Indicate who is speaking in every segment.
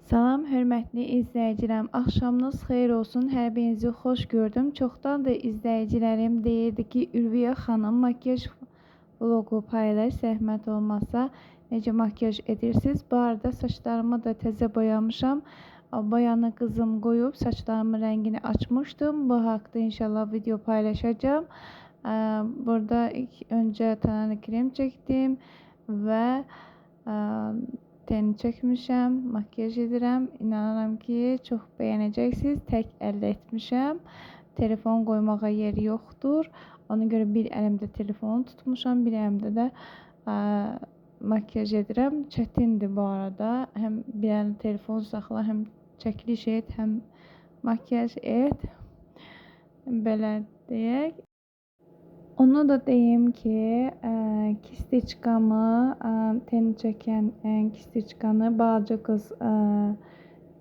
Speaker 1: Salam, hörmətli izləyicilərim. Axşamınız xeyir olsun. Hər birinizi xoş gördüm. Çoxdandır izləyicilərim deyirdi ki, Ülviyə xanım makyaj vlogu paylaş, zəhmət olmasa necə makyaj edirsiniz? Bu arada saçlarımı da təzə boyamışam. Boyanı qızım qoyub saçlarımın rəngini açmışdım. Bu haqda inşallah video paylaşacağım. Burada ilk öncə tanəni krem çəkdim və teni çəkmişəm, makyaj edirəm. İnanıram ki, çox bəyənəcəksiniz. Tək əllə etmişəm. Telefon qoymağa yeri yoxdur. Ona görə bir əlimdə telefonu tutmuşam, bir əlimdə də makyaj edirəm. Çətindir bu arada. Həm bir əlimdə telefon saxla, həm çəkiliş et, həm makyaj et. Belə deyək. Onu da deyim ki, kistiçkamı, teni çəkən kistiçkanı balaca qız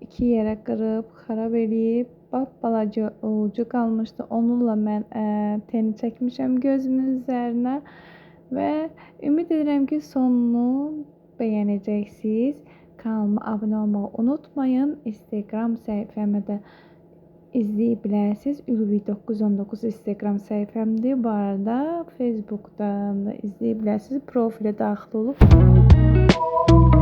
Speaker 1: 2 yerə qırıb, xarab eləyib. Balaca ucu qalmışdı. Onunla mən teni çəkmişəm gözümün üzərinə və ümid edirəm ki, sonunu bəyənəcəksiniz. Kanalıma abunə olmağı unutmayın. Instagram səhifəmə də İzləyə bilərsiniz. Ülvi 919 Instagram səhifəmdir. Bu arada Facebook'dan da izləyə bilərsiniz. Profilə daxil olub